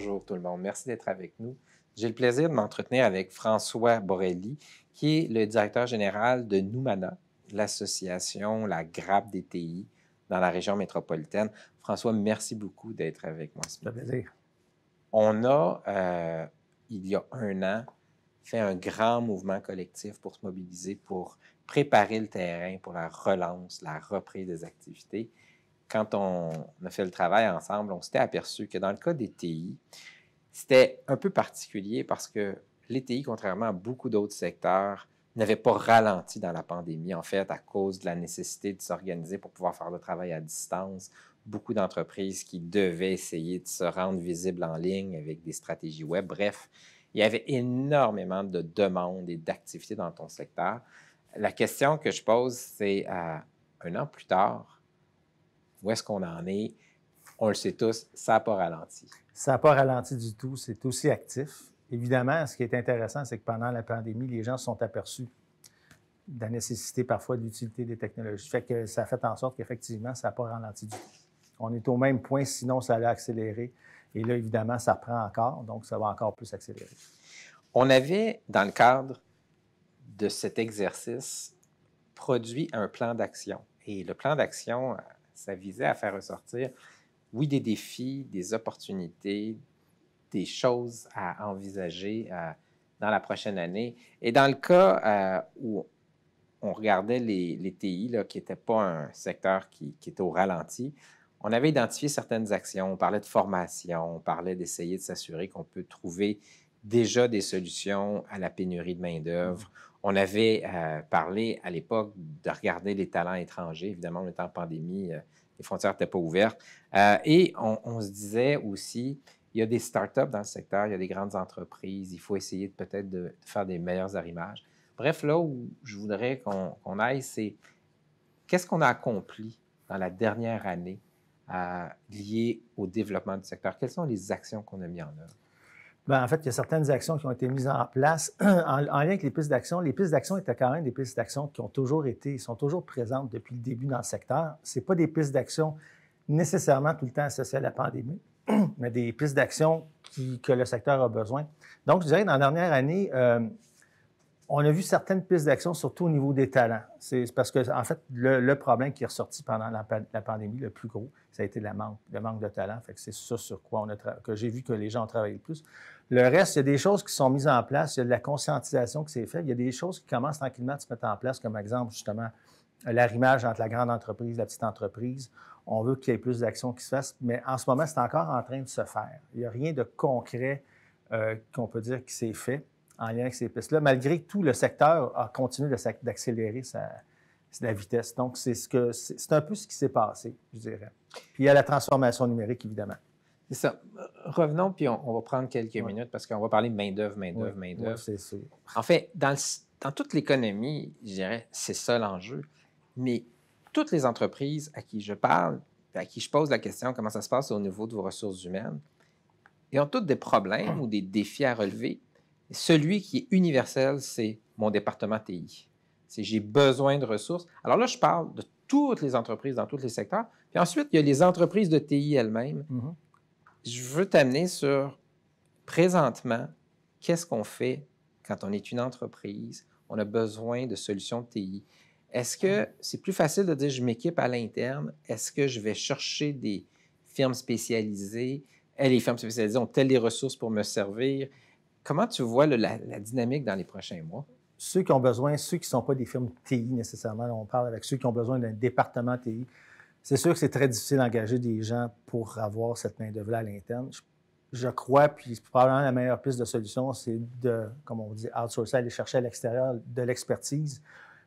Bonjour tout le monde, merci d'être avec nous. J'ai le plaisir de m'entretenir avec François Borrelli, qui est le directeur général de Numana, l'association, la grappe des TI dans la région métropolitaine. François, merci beaucoup d'être avec moi ce Ça fait midi. plaisir. On a, il y a un an, fait un grand mouvement collectif pour se mobiliser, pour préparer le terrain pour la relance, la reprise des activités. Quand on a fait le travail ensemble, on s'était aperçu que dans le cas des TI, c'était un peu particulier parce que les TI, contrairement à beaucoup d'autres secteurs, n'avaient pas ralenti dans la pandémie, en fait, à cause de la nécessité de s'organiser pour pouvoir faire le travail à distance. Beaucoup d'entreprises qui devaient essayer de se rendre visibles en ligne avec des stratégies web. Bref, il y avait énormément de demandes et d'activités dans ton secteur. La question que je pose, c'est un an plus tard, où est-ce qu'on en est? On le sait tous, ça n'a pas ralenti. Ça n'a pas ralenti du tout, c'est aussi actif. Évidemment, ce qui est intéressant, c'est que pendant la pandémie, les gens se sont aperçus de la nécessité parfois de l'utilité des technologies. Fait que ça a fait en sorte qu'effectivement, ça n'a pas ralenti du tout. On est au même point, sinon ça allait accélérer. Et là, évidemment, ça reprend encore, donc ça va encore plus accélérer. On avait, dans le cadre de cet exercice, produit un plan d'action. Et le plan d'action, ça visait à faire ressortir, oui, des défis, des opportunités, des choses à envisager dans la prochaine année. Et dans le cas où on regardait les TI, là, qui n'étaient pas un secteur qui était au ralenti, on avait identifié certaines actions. On parlait de formation, on parlait d'essayer de s'assurer qu'on peut trouver déjà des solutions à la pénurie de main-d'œuvre. On avait parlé à l'époque de regarder les talents étrangers. Évidemment, on était en pandémie, les frontières n'étaient pas ouvertes. Et on se disait aussi, il y a des startups dans le secteur, il y a des grandes entreprises, il faut essayer peut-être de faire des meilleurs arrimages. Bref, là où je voudrais qu'on aille, c'est qu'est-ce qu'on a accompli dans la dernière année liées au développement du secteur? Quelles sont les actions qu'on a mises en œuvre? Bien, en fait, il y a certaines actions qui ont été mises en place en lien avec les pistes d'action. Les pistes d'action étaient quand même des pistes d'action qui ont toujours été, sont toujours présentes depuis le début dans le secteur. Ce n'est pas des pistes d'action nécessairement tout le temps associées à la pandémie, mais des pistes d'action que le secteur a besoin. Donc, je dirais que dans la dernière année, on a vu certaines pistes d'action, surtout au niveau des talents. C'est parce que, en fait, le problème qui est ressorti pendant la pandémie, le plus gros, ça a été le manque de talent. Fait que c'est ça sur quoi que j'ai vu que les gens ont travaillé le plus. Le reste, il y a des choses qui sont mises en place, il y a de la conscientisation qui s'est faite, il y a des choses qui commencent tranquillement à se mettre en place, comme exemple, justement, l'arrimage entre la grande entreprise et la petite entreprise. On veut qu'il y ait plus d'actions qui se fassent, mais en ce moment, c'est encore en train de se faire. Il n'y a rien de concret qu'on peut dire qui s'est fait en lien avec ces pistes-là, malgré que tout le secteur a continué d'accélérer la vitesse. Donc, c'est un peu ce qui s'est passé, je dirais. Puis il y a la transformation numérique, évidemment. C'est ça. Revenons, puis on va prendre quelques minutes parce qu'on va parler main-d'œuvre. Oui, c'est sûr. En fait, dans toute l'économie, je dirais, c'est ça l'enjeu. Mais toutes les entreprises à qui je parle, à qui je pose la question comment ça se passe au niveau de vos ressources humaines, ils ont toutes des problèmes ou des défis à relever. Celui qui est universel, c'est mon département TI. C'est j'ai besoin de ressources. Alors là, je parle de toutes les entreprises dans tous les secteurs. Puis ensuite, il y a les entreprises de TI elles-mêmes. Mm-hmm. Je veux t'amener sur, présentement, qu'est-ce qu'on fait quand on est une entreprise, on a besoin de solutions de TI. Est-ce que c'est plus facile de dire je m'équipe à l'interne? Est-ce que je vais chercher des firmes spécialisées? Les firmes spécialisées ont telles les ressources pour me servir? Comment tu vois la dynamique dans les prochains mois? Ceux qui ont besoin, ceux qui ne sont pas des firmes TI nécessairement, on parle avec ceux qui ont besoin d'un département TI, c'est sûr que c'est très difficile d'engager des gens pour avoir cette main-d'œuvre-là à l'interne. Je crois, puis probablement la meilleure piste de solution, c'est de, comme on dit, outsourcer, aller chercher à l'extérieur de l'expertise,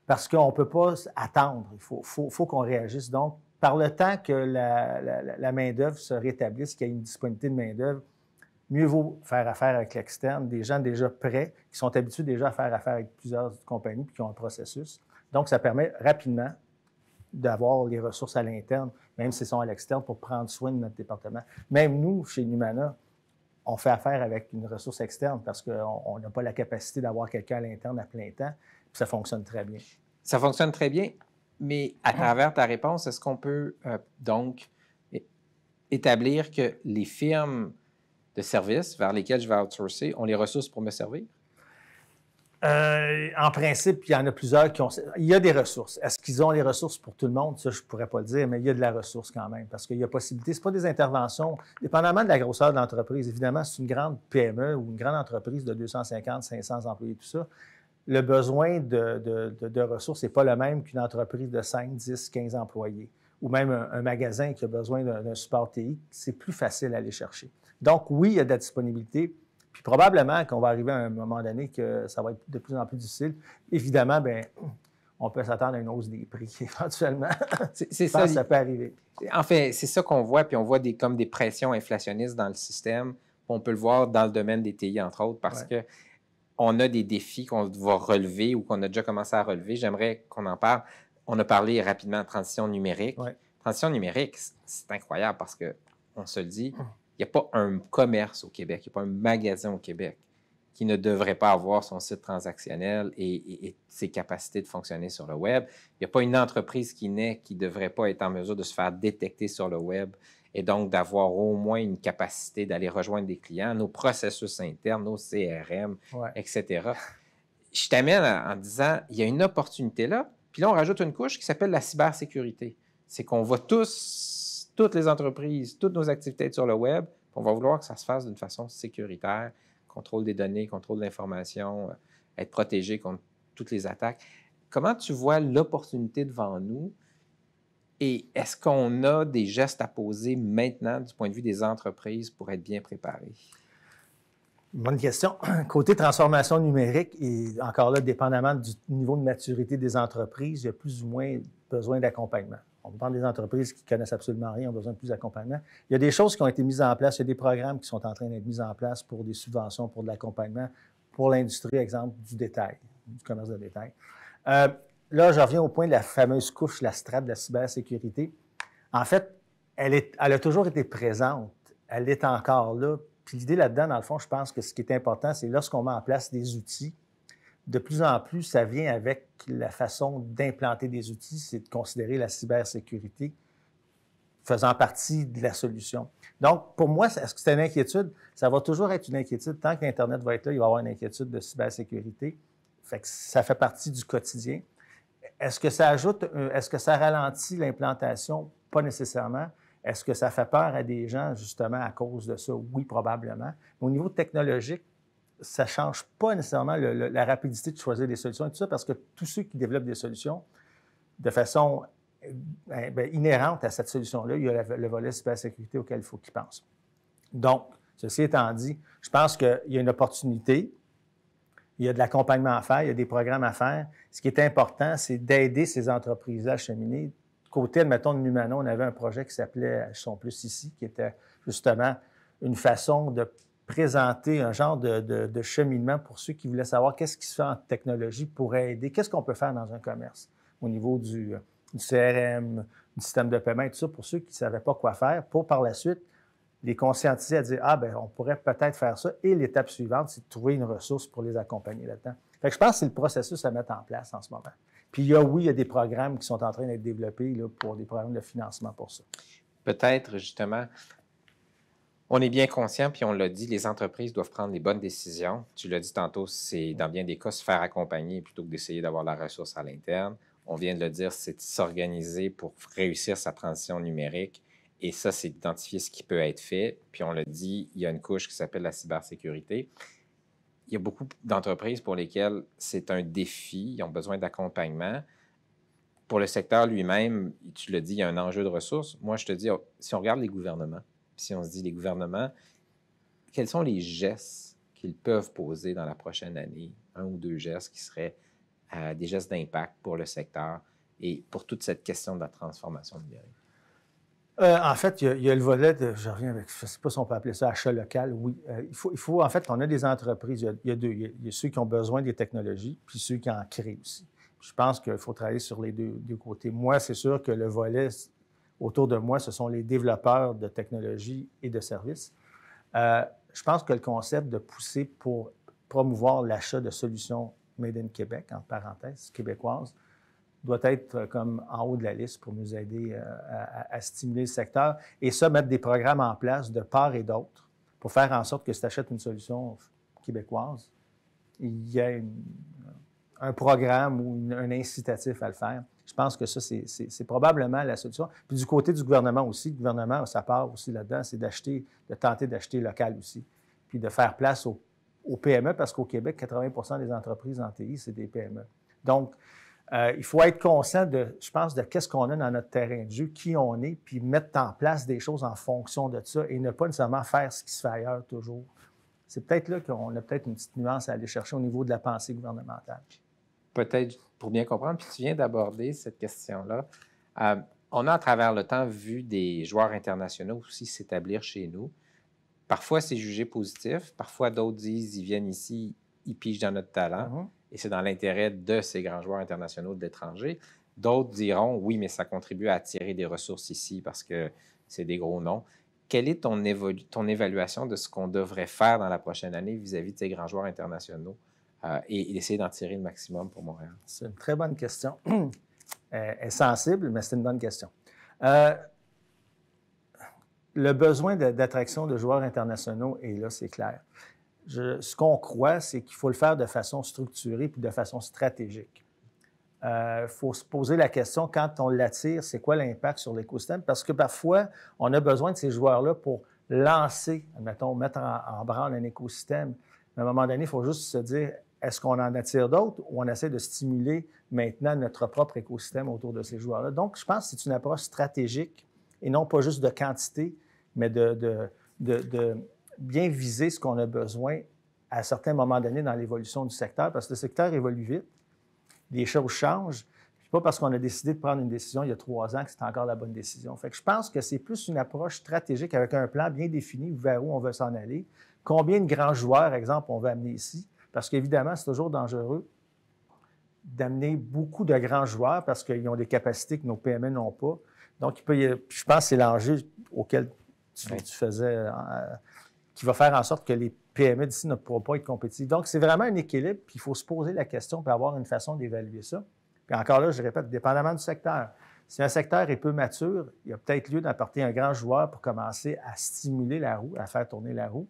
parce qu'on ne peut pas attendre. Il faut qu'on réagisse. Donc, par le temps que la main-d'œuvre se rétablisse, qu'il y ait une disponibilité de main-d'œuvre, mieux vaut faire affaire avec l'externe, des gens déjà prêts, qui sont habitués déjà à faire affaire avec plusieurs compagnies, puis qui ont un processus. Donc, ça permet rapidement d'avoir les ressources à l'interne, même si elles sont à l'externe, pour prendre soin de notre département. Même nous, chez Numana, on fait affaire avec une ressource externe parce qu'on n'a pas la capacité d'avoir quelqu'un à l'interne à plein temps, puis ça fonctionne très bien. Ça fonctionne très bien, mais à travers ta réponse, est-ce qu'on peut donc établir que les firmes de services vers lesquels je vais outsourcer ont les ressources pour me servir? En principe, il y en a plusieurs qui ont... Il y a des ressources. Est-ce qu'ils ont les ressources pour tout le monde? Ça, je ne pourrais pas le dire, mais il y a de la ressource quand même, parce qu'il y a possibilité. Ce pas des interventions, dépendamment de la grosseur de l'entreprise. Évidemment, c'est une grande PME ou une grande entreprise de 250, 500 employés, tout ça. Le besoin de ressources n'est pas le même qu'une entreprise de 5, 10, 15 employés, ou même un magasin qui a besoin d'un support TI. C'est plus facile à aller chercher. Donc, oui, il y a de la disponibilité. Puis probablement qu'on va arriver à un moment donné que ça va être de plus en plus difficile. Évidemment, bien, on peut s'attendre à une hausse des prix éventuellement. C'est ça. Ça peut arriver. En fait, c'est ça qu'on voit, puis on voit comme des pressions inflationnistes dans le système. On peut le voir dans le domaine des TI, entre autres, parce que on a des défis qu'on va relever ou qu'on a déjà commencé à relever. J'aimerais qu'on en parle. On a parlé rapidement de transition numérique. Transition numérique, c'est incroyable parce qu'on se le dit, il n'y a pas un commerce au Québec, il n'y a pas un magasin au Québec qui ne devrait pas avoir son site transactionnel et ses capacités de fonctionner sur le web. Il n'y a pas une entreprise qui naît qui ne devrait pas être en mesure de se faire détecter sur le web et donc d'avoir au moins une capacité d'aller rejoindre des clients, nos processus internes, nos CRM, etc. Je t'amène en disant, il y a une opportunité là, puis là, on rajoute une couche qui s'appelle la cybersécurité. C'est qu'on va toutes les entreprises, toutes nos activités sur le web, on va vouloir que ça se fasse d'une façon sécuritaire, contrôle des données, contrôle de l'information, être protégé contre toutes les attaques. Comment tu vois l'opportunité devant nous et est-ce qu'on a des gestes à poser maintenant du point de vue des entreprises pour être bien préparés? Bonne question. Côté transformation numérique, et encore là, dépendamment du niveau de maturité des entreprises, il y a plus ou moins besoin d'accompagnement. On parle des entreprises qui ne connaissent absolument rien, ont besoin de plus d'accompagnement. Il y a des choses qui ont été mises en place, il y a des programmes qui sont en train d'être mis en place pour des subventions, pour de l'accompagnement, pour l'industrie, exemple, du détail, du commerce de détail. Là, je reviens au point de la fameuse couche, la strate de la cybersécurité. En fait, elle a toujours été présente. Elle est encore là. Puis l'idée là-dedans, dans le fond, je pense que ce qui est important, c'est lorsqu'on met en place des outils, de plus en plus, ça vient avec la façon d'implanter des outils, c'est de considérer la cybersécurité faisant partie de la solution. Donc, pour moi, est-ce que c'est une inquiétude? Ça va toujours être une inquiétude. Tant que l'Internet va être là, il va y avoir une inquiétude de cybersécurité. Fait que ça fait partie du quotidien. Est-ce que ça est-ce que ça ralentit l'implantation? Pas nécessairement. Est-ce que ça fait peur à des gens, justement, à cause de ça? Oui, probablement. Mais au niveau technologique, ça ne change pas nécessairement la rapidité de choisir des solutions et tout ça, parce que tous ceux qui développent des solutions, de façon inhérente à cette solution-là, il y a le volet cybersécurité auquel il faut qu'ils pensent. Donc, ceci étant dit, je pense qu'il y a une opportunité, il y a de l'accompagnement à faire, il y a des programmes à faire. Ce qui est important, c'est d'aider ces entreprises-là à cheminer. Côté, admettons, de Numano, on avait un projet qui s'appelait « Ils sont plus ici », qui était justement une façon de présenter un genre de cheminement pour ceux qui voulaient savoir qu'est-ce qui se fait en technologie pour aider, qu'est-ce qu'on peut faire dans un commerce au niveau du CRM, du système de paiement et tout ça, pour ceux qui ne savaient pas quoi faire, pour par la suite les conscientiser à dire « Ah, bien, on pourrait peut-être faire ça ». Et l'étape suivante, c'est de trouver une ressource pour les accompagner là-dedans. Fait que je pense que c'est le processus à mettre en place en ce moment. Puis il y a des programmes qui sont en train d'être développés là, pour des programmes de financement pour ça. Peut-être, justement, on est bien conscient, puis on l'a dit, les entreprises doivent prendre les bonnes décisions. Tu l'as dit tantôt, c'est dans bien des cas se faire accompagner plutôt que d'essayer d'avoir la ressource à l'interne. On vient de le dire, c'est de s'organiser pour réussir sa transition numérique. Et ça, c'est d'identifier ce qui peut être fait. Puis on l'a dit, il y a une couche qui s'appelle la cybersécurité. Il y a beaucoup d'entreprises pour lesquelles c'est un défi, ils ont besoin d'accompagnement. Pour le secteur lui-même, tu l'as dit, il y a un enjeu de ressources. Moi, je te dis, si on regarde les gouvernements, si on se dit les gouvernements, quels sont les gestes qu'ils peuvent poser dans la prochaine année? Un ou deux gestes qui seraient des gestes d'impact pour le secteur et pour toute cette question de la transformation numérique. En fait, il y a le volet je reviens avec, je ne sais pas si on peut appeler ça achat local, oui. Il faut, en fait, on a des entreprises, il y a deux. Il y a ceux qui ont besoin des technologies, puis ceux qui en créent aussi. Je pense qu'il faut travailler sur les deux côtés. Moi, c'est sûr que le volet autour de moi, ce sont les développeurs de technologies et de services. Je pense que le concept de pousser pour promouvoir l'achat de solutions Made in Québec, entre parenthèses, québécoises, doit être comme en haut de la liste pour nous aider à stimuler le secteur. Et ça, mettre des programmes en place de part et d'autre pour faire en sorte que si tu achètes une solution québécoise, il y a un programme ou un incitatif à le faire. Je pense que ça, c'est probablement la solution. Puis du côté du gouvernement aussi, le gouvernement, sa part aussi là-dedans, c'est de tenter d'acheter local aussi, puis de faire place aux PME, parce qu'au Québec, 80 des entreprises en TI, c'est des PME. Donc, il faut être conscient je pense, de qu'est-ce qu'on a dans notre terrain de jeu, qui on est, puis mettre en place des choses en fonction de ça et ne pas nécessairement faire ce qui se fait ailleurs toujours. C'est peut-être là qu'on a peut-être une petite nuance à aller chercher au niveau de la pensée gouvernementale. Peut-être pour bien comprendre, puis tu viens d'aborder cette question-là. On a à travers le temps vu des joueurs internationaux aussi s'établir chez nous. Parfois, c'est jugé positif. Parfois, d'autres disent ils viennent ici, ils pigent dans notre talent. Et c'est dans l'intérêt de ces grands joueurs internationaux de l'étranger. D'autres diront oui, mais ça contribue à attirer des ressources ici parce que c'est des gros noms. Quelle est ton évaluation de ce qu'on devrait faire dans la prochaine année vis-à-vis de ces grands joueurs internationaux et d'essayer d'en tirer le maximum pour Montréal? C'est une très bonne question. Elle est sensible, mais c'est une bonne question. Le besoin d'attraction de joueurs internationaux est là, c'est clair. Ce qu'on croit, c'est qu'il faut le faire de façon structurée puis de façon stratégique. Il faut se poser la question, quand on l'attire, c'est quoi l'impact sur l'écosystème? Parce que parfois, on a besoin de ces joueurs-là pour lancer, admettons, mettre en branle un écosystème. Mais à un moment donné, il faut juste se dire, est-ce qu'on en attire d'autres ou on essaie de stimuler maintenant notre propre écosystème autour de ces joueurs-là? Donc, je pense que c'est une approche stratégique et non pas juste de quantité, mais de bien viser ce qu'on a besoin à certains moments donnés dans l'évolution du secteur, parce que le secteur évolue vite, les choses changent. C'est pas parce qu'on a décidé de prendre une décision il y a 3 ans que c'est encore la bonne décision. Fait que je pense que c'est plus une approche stratégique avec un plan bien défini vers où on veut s'en aller. Combien de grands joueurs, exemple, on veut amener ici? Parce qu'évidemment, c'est toujours dangereux d'amener beaucoup de grands joueurs parce qu'ils ont des capacités que nos PME n'ont pas. Donc, je pense que c'est l'enjeu auquel tu faisais, qui va faire en sorte que les PME d'ici ne pourront pas être compétitifs. Donc, c'est vraiment un équilibre, puis il faut se poser la question pour avoir une façon d'évaluer ça. Puis encore là, je répète, dépendamment du secteur. Si un secteur est peu mature, il y a peut-être lieu d'apporter un grand joueur pour commencer à stimuler la roue, à faire tourner la roue.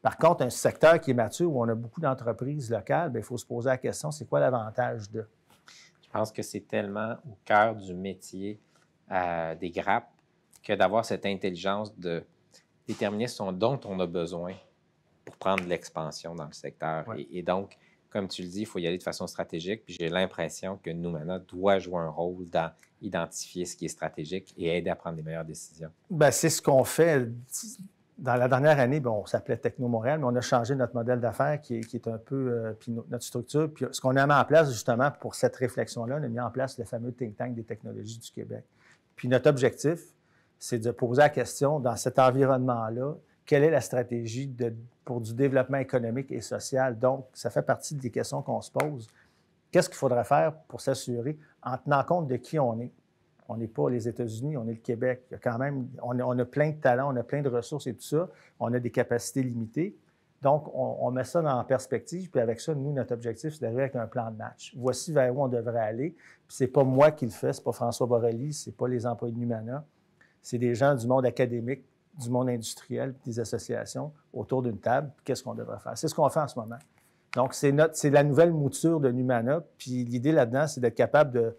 Par contre, un secteur qui est mature, où on a beaucoup d'entreprises locales, bien, il faut se poser la question, c'est quoi l'avantage de? Je pense que c'est tellement au cœur du métier des grappes que d'avoir cette intelligence de déterminer ce dont on a besoin pour prendre de l'expansion dans le secteur. Ouais. Et donc, comme tu le dis, il faut y aller de façon stratégique. Puis j'ai l'impression que Numana doit jouer un rôle dans identifier ce qui est stratégique et aider à prendre les meilleures décisions. Bien, c'est ce qu'on fait. Dans la dernière année, bien, on s'appelait Techno Montréal, mais on a changé notre modèle d'affaires qui est un peu, puis notre structure. Puis ce qu'on a mis en place justement pour cette réflexion-là, on a mis en place le fameux think tank des technologies du Québec. Puis notre objectif, c'est de poser la question dans cet environnement-là, quelle est la stratégie pour du développement économique et social? Donc, ça fait partie des questions qu'on se pose. Qu'est-ce qu'il faudrait faire pour s'assurer, en tenant compte de qui on est? On n'est pas les États-Unis, on est le Québec. Il y a quand même, on a plein de talents, on a plein de ressources et tout ça. On a des capacités limitées. Donc, on met ça en perspective. Puis avec ça, nous, notre objectif, c'est d'arriver avec un plan de match. Voici vers où on devrait aller. Puis c'est pas moi qui le fais, c'est pas François Borrelli, c'est pas les employés de Numana. C'est des gens du monde académique, du monde industriel, des associations autour d'une table. Puis qu'est-ce qu'on devrait faire? C'est ce qu'on fait en ce moment. Donc, c'est la nouvelle mouture de Numana. Puis l'idée là-dedans, c'est d'être capable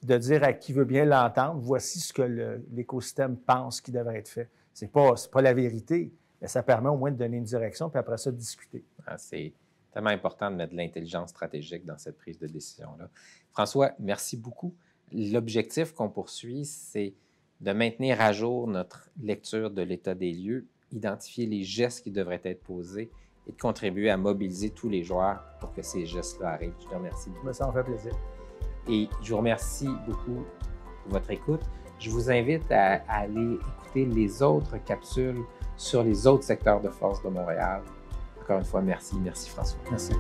de dire à qui veut bien l'entendre, voici ce que l'écosystème pense qui devrait être fait. C'est pas la vérité, mais ça permet au moins de donner une direction, puis après ça, de discuter. C'est tellement important de mettre de l'intelligence stratégique dans cette prise de décision-là. François, merci beaucoup. L'objectif qu'on poursuit, c'est de maintenir à jour notre lecture de l'état des lieux, identifier les gestes qui devraient être posés et de contribuer à mobiliser tous les joueurs pour que ces gestes-là arrivent. Je te remercie beaucoup. Ça me fait plaisir. Et je vous remercie beaucoup pour votre écoute. Je vous invite à aller écouter les autres capsules sur les autres secteurs de force de Montréal. Encore une fois, merci. Merci François. Merci.